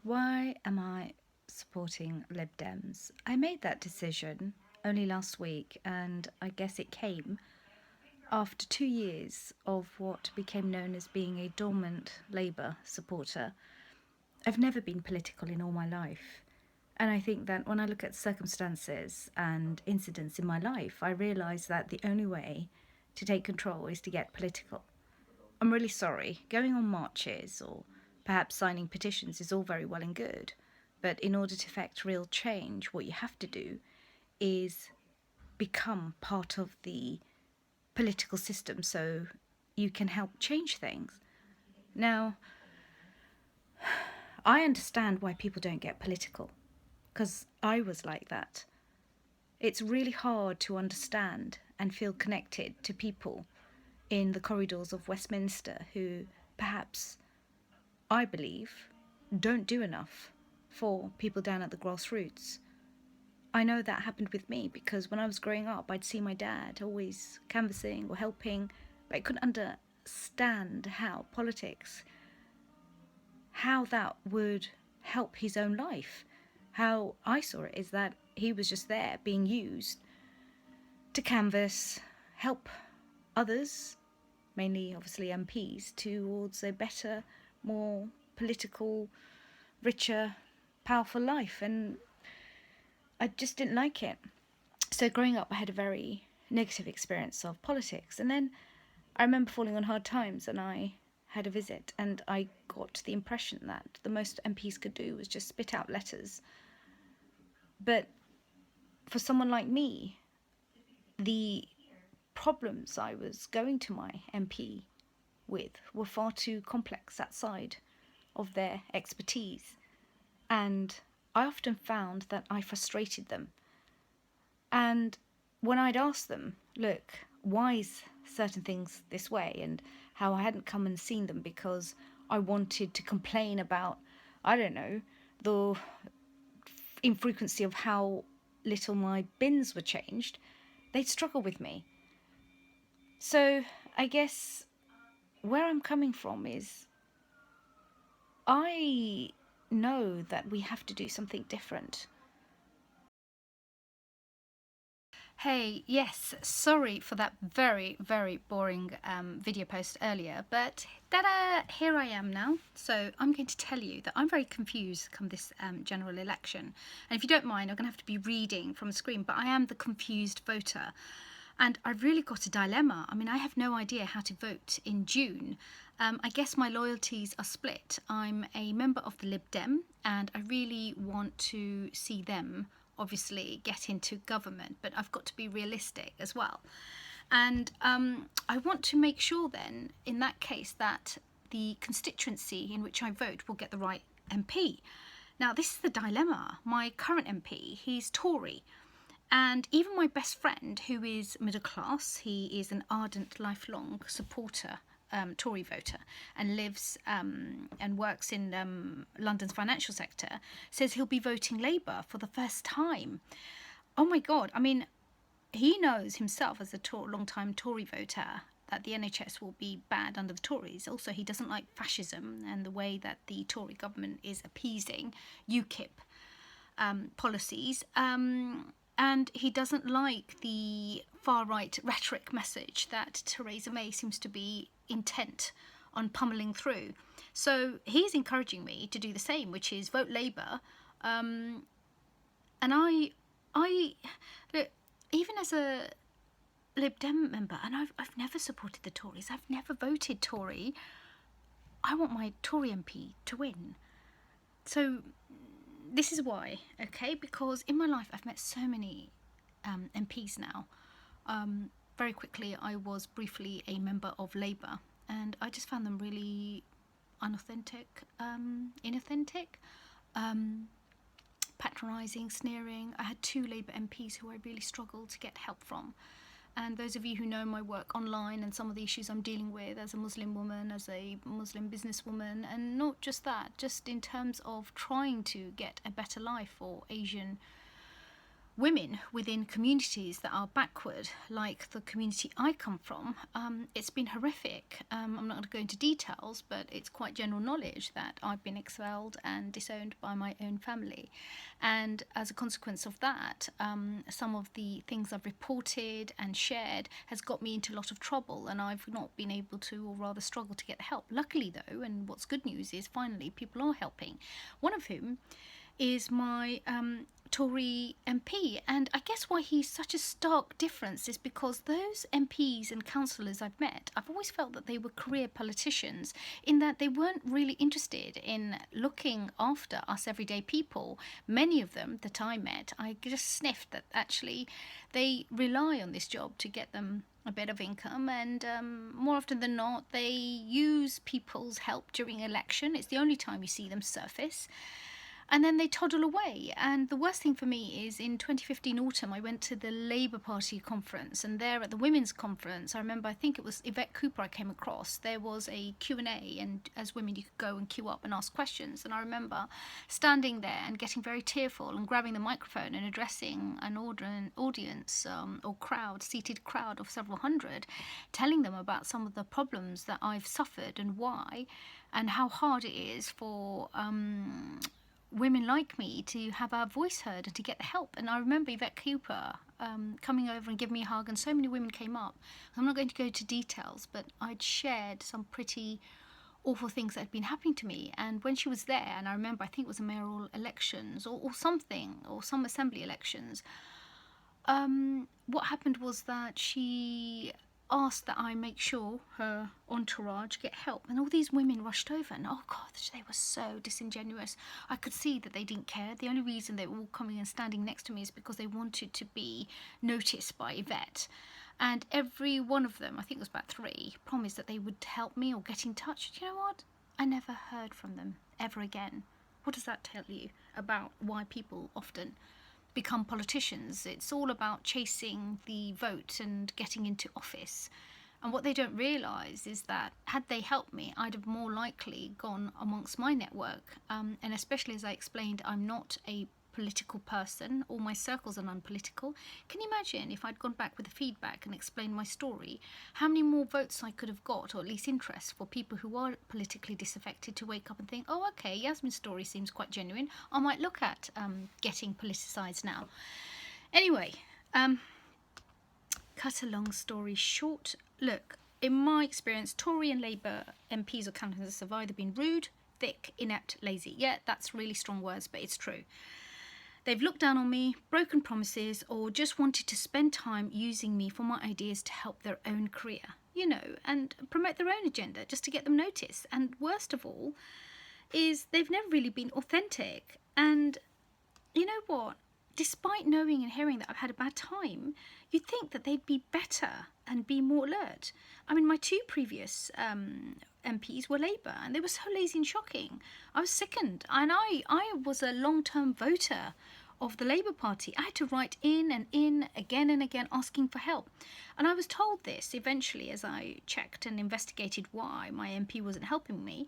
Why am I supporting Lib Dems? I made that decision only last week, and I guess it came after 2 years of what became known as being a dormant Labour supporter. I've never been political in all my life. And I think that when I look at circumstances and incidents in my life, I realise that the only way to take control is to get political. I'm really sorry. Going on marches or perhaps signing petitions is all very well and good. But in order to effect real change, what you have to do is become part of the political system so you can help change things. Now, I understand why people don't get political, because I was like that. It's really hard to understand and feel connected to people in the corridors of Westminster who perhaps, I believe, don't do enough for people down at the grassroots. I know that happened with me because when I was growing up, I'd see my dad always canvassing or helping, but I couldn't understand how politics, how that would help his own life. How I saw it is that he was just there being used to canvass, help others, mainly obviously MPs, towards a better, more political, richer, powerful life. And I just didn't like it. So growing up, I had a very negative experience of politics. And then I remember falling on hard times and I had a visit and I got the impression that the most MPs could do was just spit out letters. But for someone like me, the problems I was going to my MP with were far too complex outside of their expertise. And I often found that I frustrated them. And when I'd ask them, look, why is certain things this way, and how I hadn't come and seen them because I wanted to complain about, I don't know, the infrequency of how little my bins were changed, they'd struggle with me. So I guess where I'm coming from is I know that we have to do something different. Hey, yes, sorry for that very, very boring video post earlier, but ta-da, here I am now. So I'm going to tell you that I'm very confused come this general election. And if you don't mind, I'm going to have to be reading from a screen, but I am the confused voter. And I've really got a dilemma. I mean, I have no idea how to vote in June. I guess my loyalties are split. I'm a member of the Lib Dem, and I really want to see them obviously get into government, but I've got to be realistic as well. And I want to make sure then, in that case, that the constituency in which I vote will get the right MP. Now, this is the dilemma. My current MP, he's Tory. And even my best friend, who is middle class, he is an ardent, lifelong supporter, Tory voter, and lives and works in London's financial sector, says he'll be voting Labour for the first time. Oh my God, I mean, he knows himself as a long-time Tory voter that the NHS will be bad under the Tories. Also, he doesn't like fascism and the way that the Tory government is appeasing UKIP policies. And he doesn't like the far-right rhetoric message that Theresa May seems to be intent on pummeling through. So he's encouraging me to do the same, which is vote Labour. And I look, even as a Lib Dem member, and I've never supported the Tories. I've never voted Tory. I want my Tory MP to win. So this is why, okay? Because in my life I've met so many MPs now. Very quickly, I was briefly a member of Labour, and I just found them really unauthentic, inauthentic, patronising, sneering. I had 2 Labour MPs who I really struggled to get help from. And those of you who know my work online and some of the issues I'm dealing with as a Muslim woman, as a Muslim businesswoman, and not just that, just in terms of trying to get a better life for Asian women within communities that are backward, like the community I come from. It's been horrific. I'm not going to go into details, but it's quite general knowledge that I've been expelled and disowned by my own family. And as a consequence of that, some of the things I've reported and shared has got me into a lot of trouble, and I've not been able to, or rather struggle to get help. Luckily though, and what's good news is finally people are helping, one of whom is my Tory MP. And I guess why he's such a stark difference is because those MPs and councillors I've met, I've always felt that they were career politicians, in that they weren't really interested in looking after us everyday people. Many of them that I met, I just sniffed that actually they rely on this job to get them a bit of income, and more often than not they use people's help during election. It's the only time you see them surface. And then they toddle away. And the worst thing for me is in 2015 autumn, I went to the Labour Party conference, and there at the women's conference, I remember, I think it was Yvette Cooper I came across. There was a Q&A, and as women you could go and queue up and ask questions. And I remember standing there and getting very tearful and grabbing the microphone and addressing an audience or crowd, seated crowd of several hundred, telling them about some of the problems that I've suffered and why, and how hard it is for women like me to have our voice heard and to get the help. And I remember Yvette Cooper coming over and giving me a hug, and so many women came up. I'm not going to go into details, but I'd shared some pretty awful things that had been happening to me. And when she was there, and I remember, I think it was the mayoral elections or something, or some assembly elections, what happened was that she asked that I make sure her entourage get help, and all these women rushed over, and oh god, they were so disingenuous. I could see that they didn't care. The only reason they were all coming and standing next to me is because they wanted to be noticed by Yvette. And every one of them, I think it was about 3, promised that they would help me or get in touch. Do you know what? I never heard from them ever again. What does that tell you about why people often become politicians? It's all about chasing the vote and getting into office. And what they don't realise is that had they helped me, I'd have more likely gone amongst my network. And especially as I explained, I'm not a political person. All my circles are non-political. Can you imagine if I'd gone back with the feedback and explained my story, how many more votes I could have got, or at least interest for people who are politically disaffected to wake up and think, oh okay, Yasmin's story seems quite genuine, I might look at getting politicised now. Anyway, cut a long story short, look, in my experience, Tory and Labour MPs or candidates have either been rude, thick, inept, lazy. Yeah, that's really strong words, but it's true. They've looked down on me, broken promises, or just wanted to spend time using me for my ideas to help their own career, you know, and promote their own agenda just to get them noticed. And worst of all is they've never really been authentic. And you know what? Despite knowing and hearing that I've had a bad time, you'd think that they'd be better and be more alert. I mean, my 2 previous MPs were Labour, and they were so lazy and shocking. I was sickened, and I was a long-term voter of the Labour Party. I had to write in and in again and again asking for help. And I was told this eventually as I checked and investigated why my MP wasn't helping me.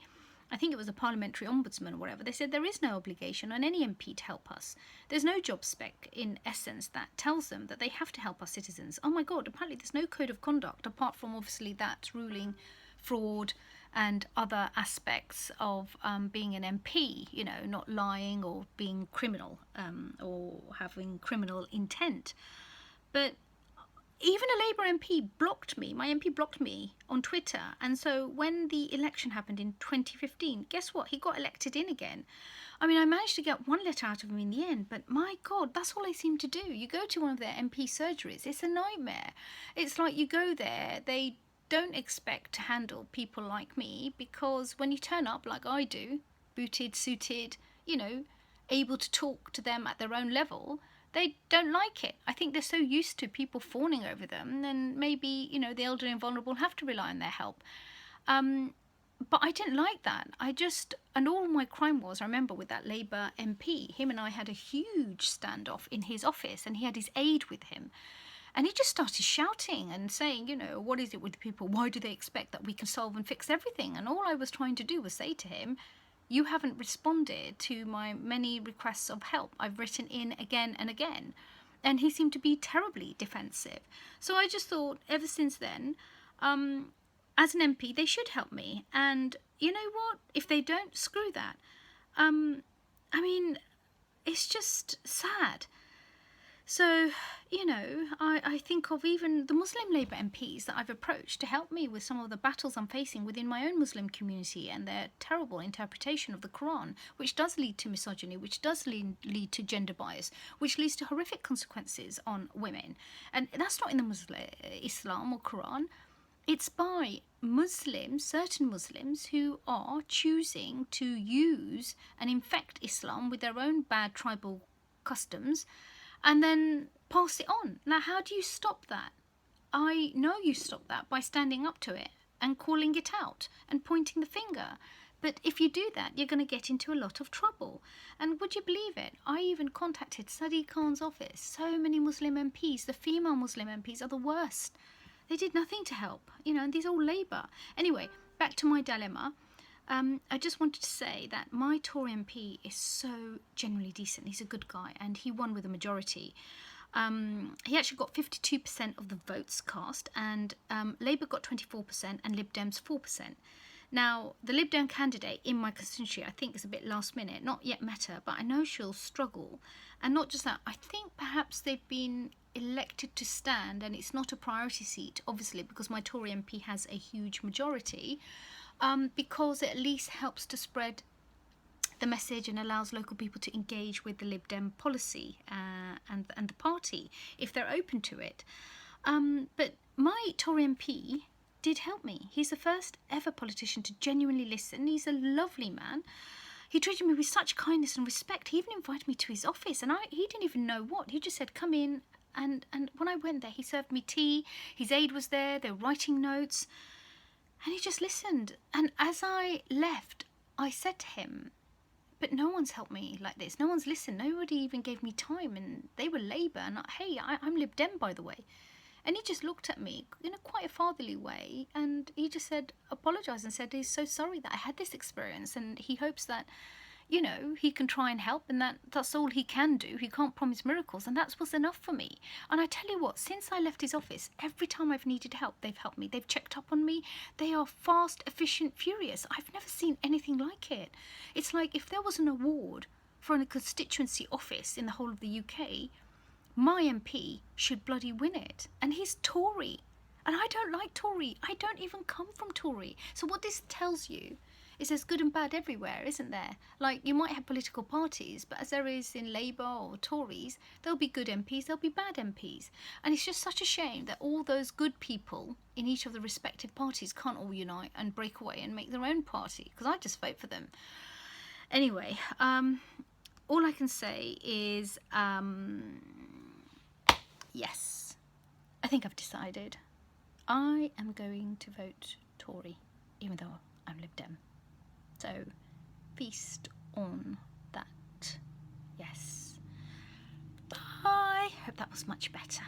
I think it was a parliamentary ombudsman or whatever. They said there is no obligation on any MP to help us. There's no job spec, in essence, that tells them that they have to help our citizens. Oh my god, apparently there's no code of conduct, apart from obviously that ruling fraud and other aspects of being an MP, you know, not lying or being criminal or having criminal intent. But even a Labour MP blocked me. My MP blocked me on Twitter. And so when the election happened in 2015, guess what? He got elected in again. I mean, I managed to get 1 letter out of him in the end, but my God, that's all they seem to do. You go to one of their MP surgeries, it's a nightmare. It's like you go there, they don't expect to handle people like me, because when you turn up like I do, booted, suited, you know, able to talk to them at their own level, they don't like it. I think they're so used to people fawning over them, then maybe, you know, the elderly and vulnerable have to rely on their help. But I didn't like that. And all my crime was, I remember with that Labour MP, him and I had a huge standoff in his office, and he had his aide with him. And he just started shouting and saying, you know, what is it with people? Why do they expect that we can solve and fix everything? And all I was trying to do was say to him, you haven't responded to my many requests of help. I've written in again and again. And he seemed to be terribly defensive. So I just thought, ever since then, as an MP, they should help me. And you know what? If they don't, screw that. I mean, it's just sad. So, you know, I think of even the Muslim Labour MPs that I've approached to help me with some of the battles I'm facing within my own Muslim community and their terrible interpretation of the Quran, which does lead to misogyny, which does lead to gender bias, which leads to horrific consequences on women. And that's not in the Muslim Islam or Quran. It's by Muslims, certain Muslims, who are choosing to use and infect Islam with their own bad tribal customs and then pass it on. Now, how do you stop that? I know you stop that by standing up to it and calling it out and pointing the finger. But if you do that, you're going to get into a lot of trouble. And would you believe it? I even contacted Sadiq Khan's office. So many Muslim MPs, the female Muslim MPs, are the worst. They did nothing to help, you know, and these are all Labour. Anyway, back to my dilemma. I just wanted to say that my Tory MP is so genuinely decent. He's a good guy, and he won with a majority. He actually got 52% of the votes cast, and Labour got 24% and Lib Dems 4%. Now, the Lib Dem candidate in my constituency, I think, is a bit last minute, not yet met her, but I know she'll struggle. And not just that, I think perhaps they've been elected to stand, and it's not a priority seat, obviously, because my Tory MP has a huge majority. Because it at least helps to spread the message and allows local people to engage with the Lib Dem policy and the party if they're open to it. But my Tory MP did help me. He's the first ever politician to genuinely listen. He's a lovely man. He treated me with such kindness and respect. He even invited me to his office, and he didn't even know what. He just said, come in. And when I went there, he served me tea. His aide was there. They were writing notes. And he just listened. And as I left, I said to him, but no one's helped me like this. No one's listened. Nobody even gave me time. And they were Labour. And hey, I'm Lib Dem, by the way. And he just looked at me in a quite a fatherly way. And he just said, apologised and said he's so sorry that I had this experience. And he hopes that, you know, he can try and help, and that's all he can do. He can't promise miracles, and that was enough for me. And I tell you what, since I left his office, every time I've needed help, they've helped me. They've checked up on me. They are fast, efficient, furious. I've never seen anything like it. It's like if there was an award for a constituency office in the whole of the UK, my MP should bloody win it. And he's Tory. And I don't like Tory. I don't even come from Tory. So what this tells you is there's good and bad everywhere, isn't there? Like, you might have political parties, but as there is in Labour or Tories, there'll be good MPs, there'll be bad MPs. And it's just such a shame that all those good people in each of the respective parties can't all unite and break away and make their own party, because I just vote for them. Anyway, all I can say is, yes, I think I've decided. I am going to vote Tory, even though I'm Lib Dem. So, feast on that. Yes. Bye. Hope that was much better.